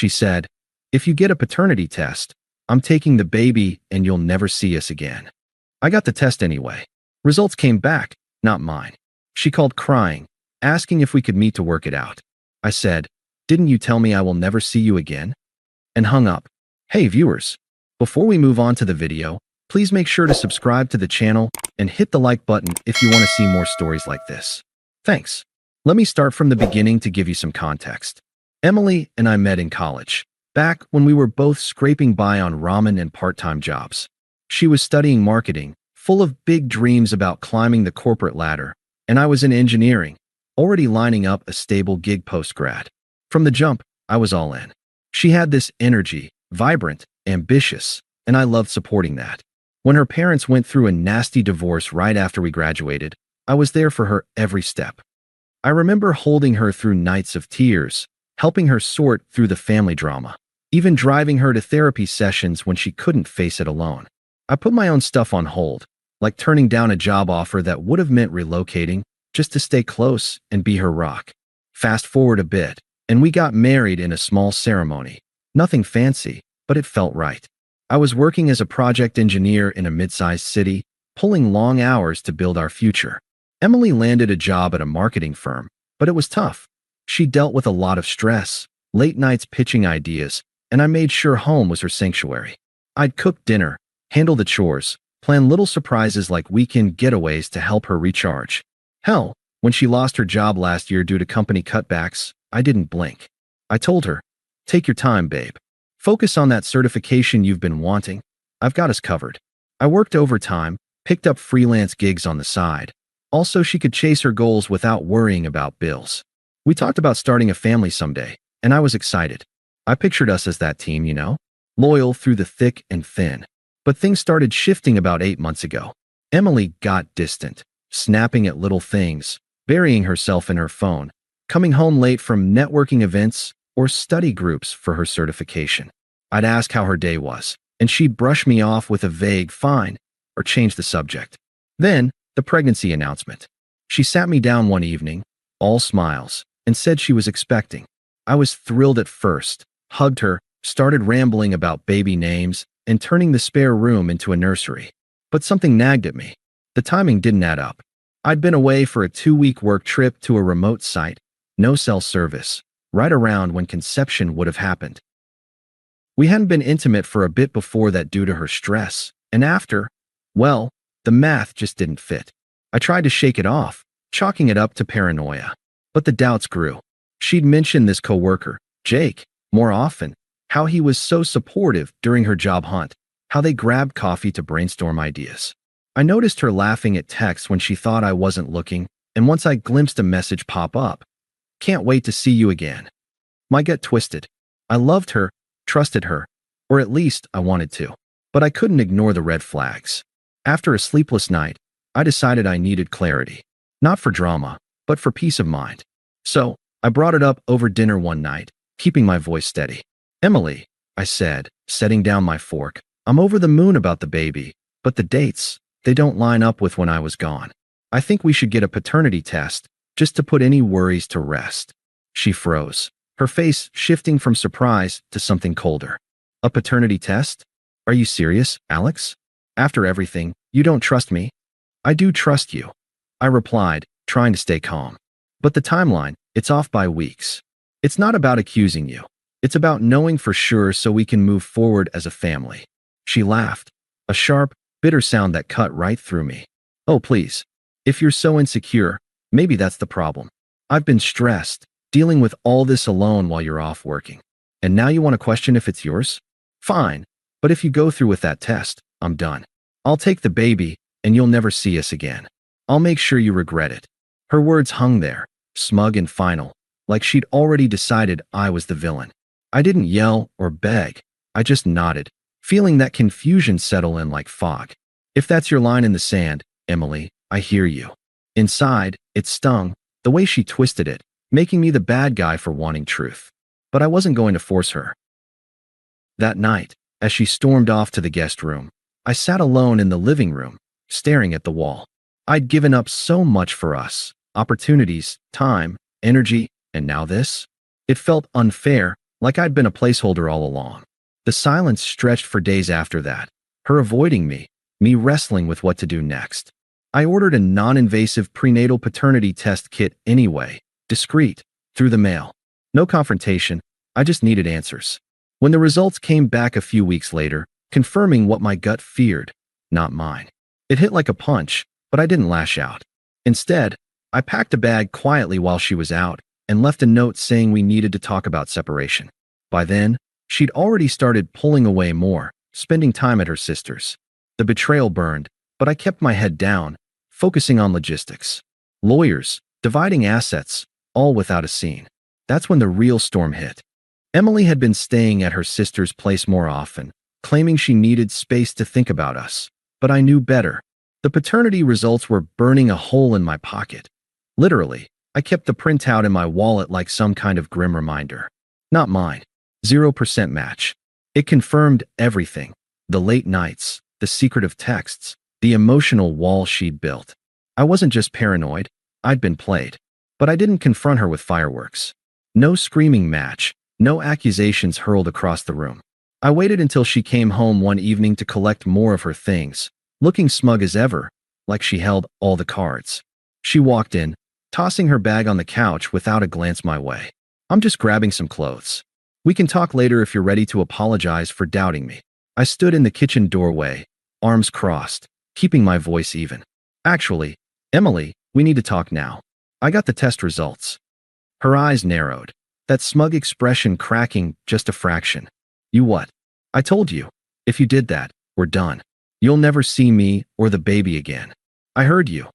She said, "If you get a paternity test, I'm taking the baby and you'll never see us again." I got the test anyway. Results came back, not mine. She called crying, asking if we could meet to work it out. I said, "Didn't you tell me I will never see you again?" And hung up. Hey viewers, before we move on to the video, please make sure to subscribe to the channel and hit the like button if you want to see more stories like this. Thanks. Let me start from the beginning to give you some context. Emily and I met in college, back when we were both scraping by on ramen and part-time jobs. She was studying marketing, full of big dreams about climbing the corporate ladder, and I was in engineering, already lining up a stable gig post-grad. From the jump, I was all in. She had this energy, vibrant, ambitious, and I loved supporting that. When her parents went through a nasty divorce right after we graduated, I was there for her every step. I remember holding her through nights of tears, helping her sort through the family drama, even driving her to therapy sessions when she couldn't face it alone. I put my own stuff on hold, like turning down a job offer that would have meant relocating just to stay close and be her rock. Fast forward a bit, and we got married in a small ceremony. Nothing fancy, but it felt right. I was working as a project engineer in a mid-sized city, pulling long hours to build our future. Emily landed a job at a marketing firm, but it was tough. She dealt with a lot of stress, late nights pitching ideas, and I made sure home was her sanctuary. I'd cook dinner, handle the chores, plan little surprises like weekend getaways to help her recharge. Hell, when she lost her job last year due to company cutbacks, I didn't blink. I told her, "Take your time, babe. Focus on that certification you've been wanting. I've got us covered." I worked overtime, picked up freelance gigs on the side. Also, she could chase her goals without worrying about bills. We talked about starting a family someday, and I was excited. I pictured us as that team, loyal through the thick and thin. But things started shifting about 8 months ago. Emily got distant, snapping at little things, burying herself in her phone, coming home late from networking events or study groups for her certification. I'd ask how her day was, and she'd brush me off with a vague "fine" or change the subject. Then, the pregnancy announcement. She sat me down one evening, all smiles, and said she was expecting. I was thrilled at first, hugged her, started rambling about baby names, and turning the spare room into a nursery. But something nagged at me. The timing didn't add up. I'd been away for a 2-week work trip to a remote site, no cell service, right around when conception would have happened. We hadn't been intimate for a bit before that due to her stress, and after, well, the math just didn't fit. I tried to shake it off, chalking it up to paranoia. But the doubts grew. She'd mentioned this coworker, Jake, more often, how he was so supportive during her job hunt, how they grabbed coffee to brainstorm ideas. I noticed her laughing at texts when she thought I wasn't looking, and once I glimpsed a message pop up, "Can't wait to see you again." My gut twisted. I loved her, trusted her, or at least I wanted to. But I couldn't ignore the red flags. After a sleepless night, I decided I needed clarity. Not for drama, but for peace of mind. So, I brought it up over dinner one night, keeping my voice steady. "Emily," I said, setting down my fork, "I'm over the moon about the baby, but the dates, they don't line up with when I was gone. I think we should get a paternity test, just to put any worries to rest." She froze, her face shifting from surprise to something colder. "A paternity test? Are you serious, Alex? After everything, you don't trust me?" "I do trust you," I replied, trying to stay calm. "But the timeline, it's off by weeks. It's not about accusing you. It's about knowing for sure so we can move forward as a family." She laughed, a sharp, bitter sound that cut right through me. "Oh, please. If you're so insecure, maybe that's the problem. I've been stressed, dealing with all this alone while you're off working. And now you want to question if it's yours? Fine, but if you go through with that test, I'm done. I'll take the baby, and you'll never see us again. I'll make sure you regret it." Her words hung there, smug and final, like she'd already decided I was the villain. I didn't yell or beg. I just nodded, feeling that confusion settle in like fog. "If that's your line in the sand, Emily, I hear you." Inside, it stung, the way she twisted it, making me the bad guy for wanting truth. But I wasn't going to force her. That night, as she stormed off to the guest room, I sat alone in the living room, staring at the wall. I'd given up so much for us, opportunities, time, energy, and now this? It felt unfair, like I'd been a placeholder all along. The silence stretched for days after that, her avoiding me wrestling with what to do next. I ordered a non-invasive prenatal paternity test kit anyway, discreet, through the mail. No confrontation, I just needed answers. When the results came back a few weeks later, confirming what my gut feared, not mine. It hit like a punch, but I didn't lash out. Instead, I packed a bag quietly while she was out and left a note saying we needed to talk about separation. By then, she'd already started pulling away more, spending time at her sister's. The betrayal burned, but I kept my head down, focusing on logistics. Lawyers, dividing assets, all without a scene. That's when the real storm hit. Emily had been staying at her sister's place more often, claiming she needed space to think about us. But I knew better. The paternity results were burning a hole in my pocket. Literally, I kept the printout in my wallet like some kind of grim reminder. Not mine. 0% match. It confirmed everything. The late nights, the secretive texts, the emotional wall she'd built. I wasn't just paranoid, I'd been played. But I didn't confront her with fireworks. No screaming match, no accusations hurled across the room. I waited until she came home one evening to collect more of her things, looking smug as ever, like she held all the cards. She walked in, tossing her bag on the couch without a glance my way. I'm just grabbing some clothes. We can talk later if you're ready to apologize for doubting me. I stood in the kitchen doorway, arms crossed, keeping my voice even. Actually, Emily, we need to talk now. I got the test results. Her eyes narrowed, that smug expression cracking just a fraction. You what? I told you. If you did that, we're done. You'll never see me or the baby again. I heard you,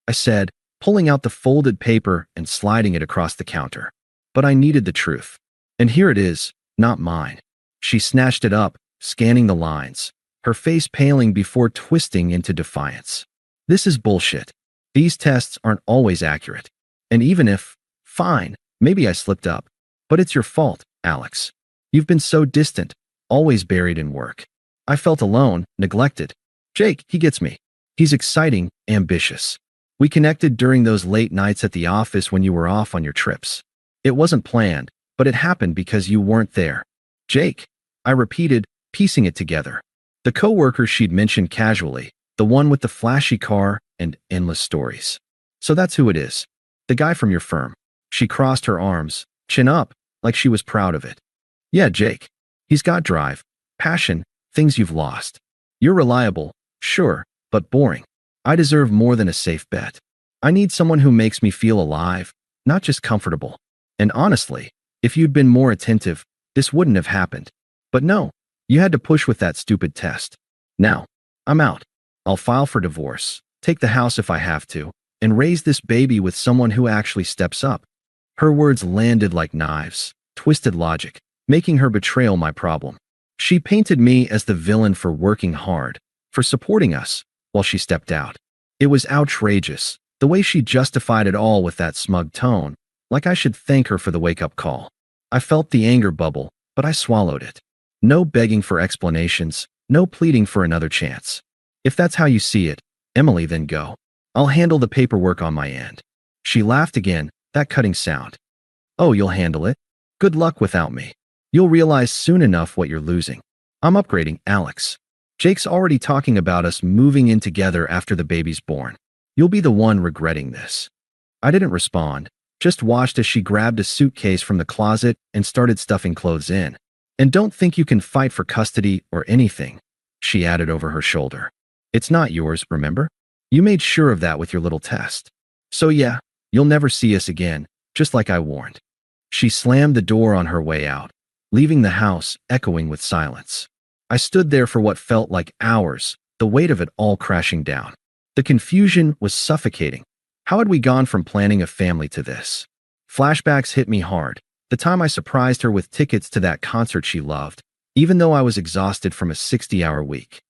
I said, pulling out the folded paper and sliding it across the counter. But I needed the truth. And here it is, not mine. She snatched it up, scanning the lines, her face paling before twisting into defiance. This is bullshit. These tests aren't always accurate. And even if, fine, maybe I slipped up. But it's your fault, Alex. You've been so distant, always buried in work. I felt alone, neglected. Jake, he gets me. He's exciting, ambitious. We connected during those late nights at the office when you were off on your trips. It wasn't planned, but it happened because you weren't there. Jake, I repeated, piecing it together. The coworker she'd mentioned casually, the one with the flashy car and endless stories. So that's who it is. The guy from your firm. She crossed her arms, chin up, like she was proud of it. Yeah, Jake. He's got drive, passion, things you've lost. You're reliable, sure, but boring. I deserve more than a safe bet. I need someone who makes me feel alive, not just comfortable. And honestly, if you'd been more attentive, this wouldn't have happened. But no, you had to push with that stupid test. Now, I'm out. I'll file for divorce, take the house if I have to, and raise this baby with someone who actually steps up. Her words landed like knives, twisted logic, making her betrayal my problem. She painted me as the villain for working hard, for supporting us, while she stepped out. It was outrageous, the way she justified it all with that smug tone, like I should thank her for the wake-up call. I felt the anger bubble, but I swallowed it. No begging for explanations, no pleading for another chance. If that's how you see it, Emily, then go. I'll handle the paperwork on my end. She laughed again, that cutting sound. Oh, you'll handle it? Good luck without me. You'll realize soon enough what you're losing. I'm upgrading, Alex. Jake's already talking about us moving in together after the baby's born. You'll be the one regretting this. I didn't respond, just watched as she grabbed a suitcase from the closet and started stuffing clothes in. And don't think you can fight for custody or anything, she added over her shoulder. It's not yours, remember? You made sure of that with your little test. So yeah, you'll never see us again, just like I warned. She slammed the door on her way out, leaving the house echoing with silence. I stood there for what felt like hours, the weight of it all crashing down. The confusion was suffocating. How had we gone from planning a family to this? Flashbacks hit me hard. The time I surprised her with tickets to that concert she loved, even though I was exhausted from a 60-hour week.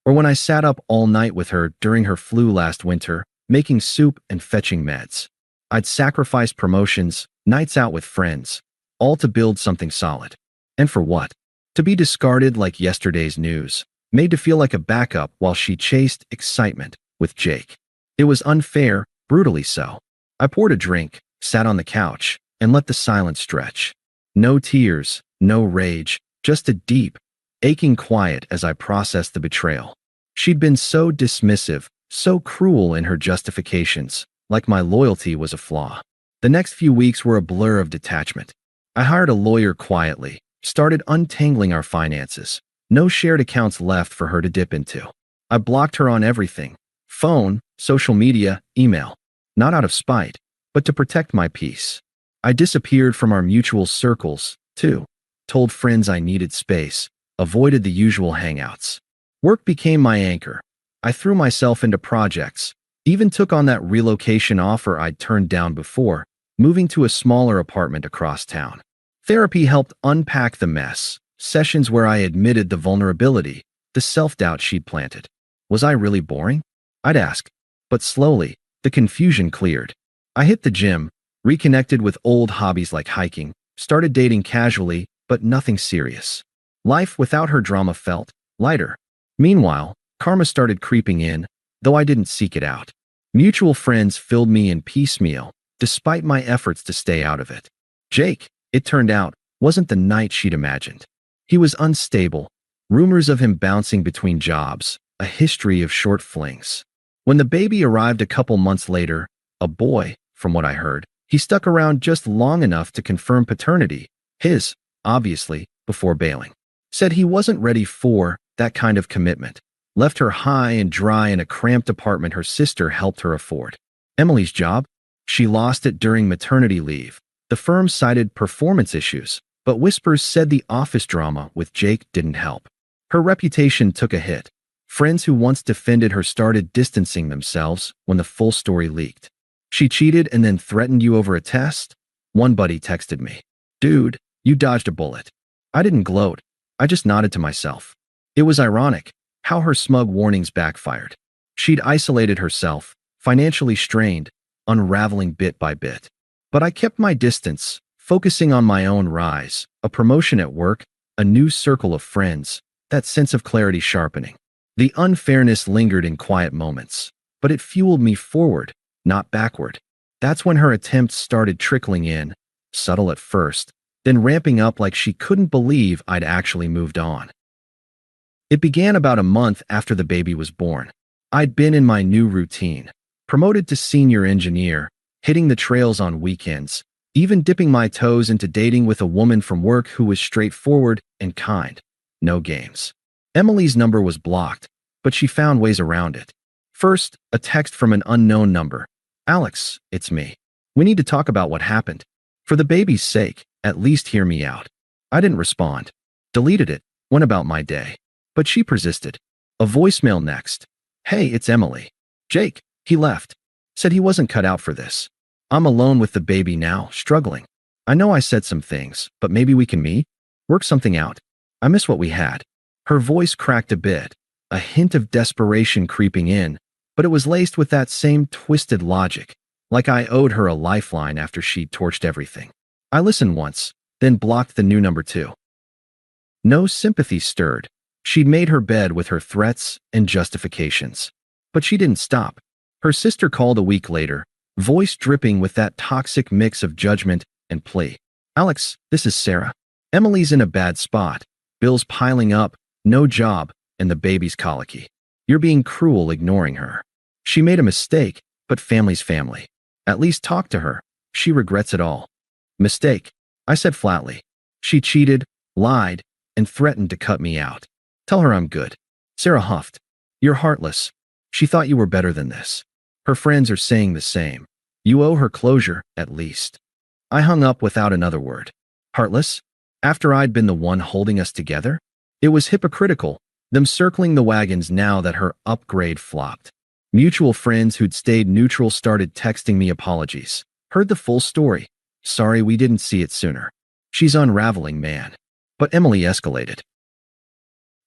Or when I sat up all night with her during her flu last winter, making soup and fetching meds. I'd sacrificed promotions, nights out with friends, all to build something solid. And for what? To be discarded like yesterday's news, made to feel like a backup while she chased excitement with Jake. It was unfair, brutally so. I poured a drink, sat on the couch, and let the silence stretch. No tears, No rage, just a deep, aching quiet as I processed the betrayal. She'd been so dismissive, so cruel in her justifications, like my loyalty was a flaw. The next few weeks were a blur of detachment. I hired a lawyer quietly, started untangling our finances. No shared accounts left for her to dip into. I blocked her on everything: phone, social media, email. Not out of spite, but to protect my peace. I disappeared from our mutual circles, too. Told friends I needed space, avoided the usual hangouts. Work became my anchor. I threw myself into projects, even took on that relocation offer I'd turned down before, moving to a smaller apartment across town. Therapy helped unpack the mess, sessions where I admitted the vulnerability, the self-doubt she'd planted. Was I really boring? I'd ask. But slowly, the confusion cleared. I hit the gym, reconnected with old hobbies like hiking, started dating casually, but nothing serious. Life without her drama felt lighter. Meanwhile, karma started creeping in, though I didn't seek it out. Mutual friends filled me in piecemeal, despite my efforts to stay out of it. Jake, it turned out, wasn't the knight she'd imagined. He was unstable, rumors of him bouncing between jobs, a history of short flings. When the baby arrived a couple months later, a boy, from what I heard, he stuck around just long enough to confirm paternity, his, obviously, before bailing. Said he wasn't ready for that kind of commitment. Left her high and dry in a cramped apartment her sister helped her afford. Emily's job? She lost it during maternity leave. The firm cited performance issues, but whispers said the office drama with Jake didn't help. Her reputation took a hit. Friends who once defended her started distancing themselves when the full story leaked. She cheated and then threatened you over a test? One buddy texted me, "Dude, you dodged a bullet." I didn't gloat. I just nodded to myself. It was ironic how her smug warnings backfired. She'd isolated herself, financially strained, unraveling bit by bit. But I kept my distance, focusing on my own rise, a promotion at work, a new circle of friends, that sense of clarity sharpening. The unfairness lingered in quiet moments, but it fueled me forward, not backward. That's when her attempts started trickling in, subtle at first, then ramping up like she couldn't believe I'd actually moved on. It began about a month after the baby was born. I'd been in my new routine, promoted to senior engineer, hitting the trails on weekends, even dipping my toes into dating with a woman from work who was straightforward and kind. No games. Emily's number was blocked, but she found ways around it. First, a text from an unknown number. "Alex, it's me. We need to talk about what happened. For the baby's sake, at least hear me out." I didn't respond. Deleted it, went about my day. But she persisted. A voicemail next. "Hey, it's Emily. Jake, he left. Said he wasn't cut out for this. I'm alone with the baby now, struggling. I know I said some things, but maybe we can meet? Work something out. I miss what we had." Her voice cracked a bit, a hint of desperation creeping in, but it was laced with that same twisted logic, like I owed her a lifeline after she'd torched everything. I listened once, then blocked the new number too. No sympathy stirred. She'd made her bed with her threats and justifications. But she didn't stop. Her sister called a week later, voice dripping with that toxic mix of judgment and plea. "Alex, this is Sarah. Emily's in a bad spot. Bills piling up, no job, and the baby's colicky. You're being cruel ignoring her. She made a mistake, but family's family. At least talk to her. She regrets it all." "Mistake," I said flatly. "She cheated, lied, and threatened to cut me out. Tell her I'm good." Sarah huffed. "You're heartless. She thought you were better than this. Her friends are saying the same. You owe her closure, at least." I hung up without another word. Heartless? After I'd been the one holding us together? It was hypocritical, them circling the wagons now that her upgrade flopped. Mutual friends who'd stayed neutral started texting me apologies. Heard the full story. "Sorry we didn't see it sooner. She's unraveling, man." But Emily escalated.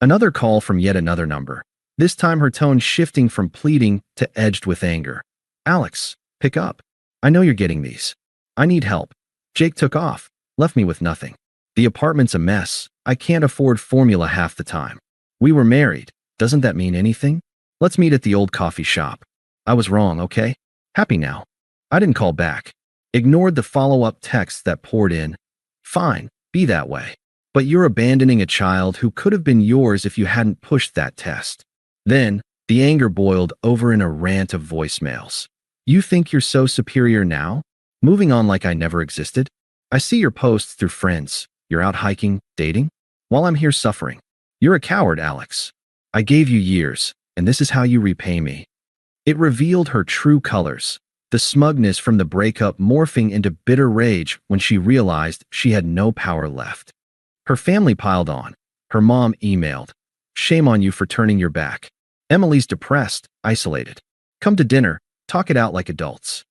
Another call from yet another number, this time her tone shifting from pleading to edged with anger. "Alex, pick up. I know you're getting these. I need help. Jake took off, left me with nothing. The apartment's a mess. I can't afford formula half the time. We were married. Doesn't that mean anything? Let's meet at the old coffee shop. I was wrong, okay? Happy now." I didn't call back. Ignored the follow-up text that poured in. "Fine, be that way." But you're abandoning a child who could have been yours if you hadn't pushed that test. Then, the anger boiled over in a rant of voicemails. You think you're so superior now? Moving on like I never existed? I see your posts through friends. You're out hiking, dating? While I'm here suffering. You're a coward, Alex. I gave you years, and this is how you repay me. It revealed her true colors, the smugness from the breakup morphing into bitter rage when she realized she had no power left. Her family piled on. Her mom emailed. Shame on you for turning your back. Emily's depressed, isolated. Come to dinner, talk it out like adults.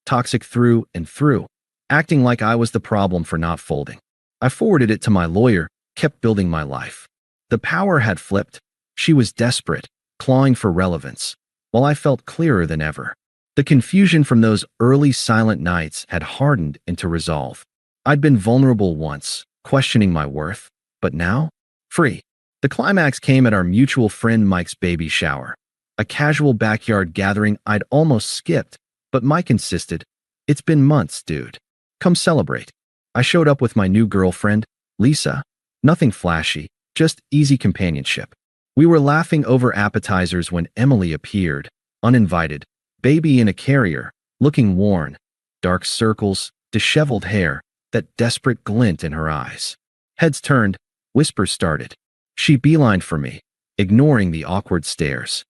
Toxic through and through, acting like I was the problem for not folding. I forwarded it to my lawyer, kept building my life. The power had flipped. She was desperate, clawing for relevance, while I felt clearer than ever. The confusion from those early silent nights had hardened into resolve. I'd been vulnerable once, questioning my worth, but now, free. The climax came at our mutual friend Mike's baby shower, a casual backyard gathering I'd almost skipped, but Mike insisted, "It's been months, dude. Come celebrate." I showed up with my new girlfriend, Lisa. Nothing flashy, just easy companionship. We were laughing over appetizers when Emily appeared, uninvited, baby in a carrier, looking worn, dark circles, disheveled hair, that desperate glint in her eyes. Heads turned, whispers started. She beelined for me, ignoring the awkward stares.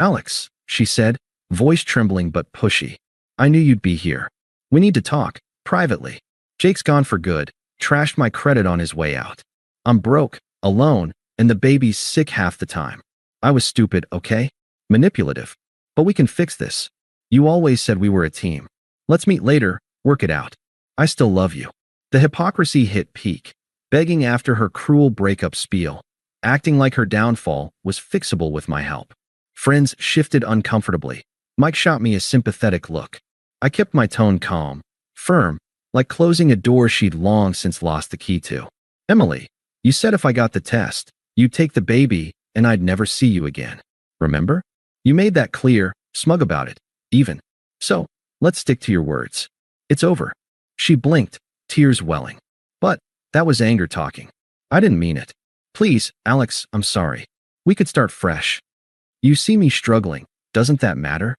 "Alex," she said, voice trembling but pushy. "I knew you'd be here. We need to talk, privately. Jake's gone for good, trashed my credit on his way out. I'm broke, alone, and the baby's sick half the time. I was stupid, okay? Manipulative. But we can fix this. You always said we were a team. Let's meet later, work it out. I still love you." The hypocrisy hit peak, begging after her cruel breakup spiel, acting like her downfall was fixable with my help. Friends shifted uncomfortably. Mike shot me a sympathetic look. I kept my tone calm, firm, like closing a door she'd long since lost the key to. "Emily, you said if I got the test, you'd take the baby and I'd never see you again. Remember? You made that clear, smug about it, even. So, let's stick to your words. It's over." She blinked, tears welling. But that was anger talking. I didn't mean it. "Please, Alex, I'm sorry. We could start fresh. You see me struggling. Doesn't that matter?"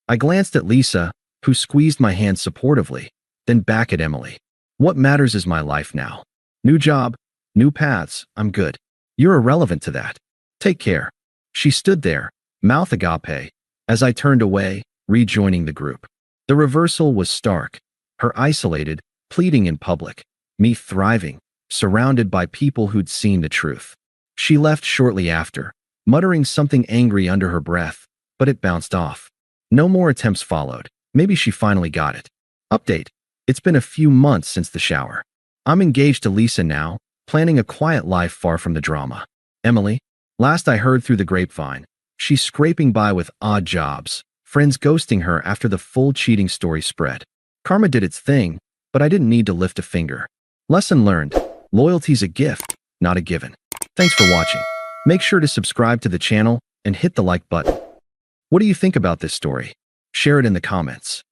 I glanced at Lisa, who squeezed my hand supportively, then back at Emily. "What matters is my life now. New job, new paths, I'm good. You're irrelevant to that. Take care." She stood there, mouth agape, as I turned away, rejoining the group. The reversal was stark. Her isolated, pleading in public, me thriving, surrounded by people who'd seen the truth. She left shortly after, muttering something angry under her breath, but it bounced off. No more attempts followed. Maybe she finally got it. Update. It's been a few months since the shower. I'm engaged to Lisa now, planning a quiet life far from the drama. Emily, last I heard through the grapevine, she's scraping by with odd jobs, friends ghosting her after the full cheating story spread. Karma did its thing, but I didn't need to lift a finger. Lesson learned. Loyalty's a gift, not a given. Thanks for watching. Make sure to subscribe to the channel and hit the like button. What do you think about this story? Share it in the comments.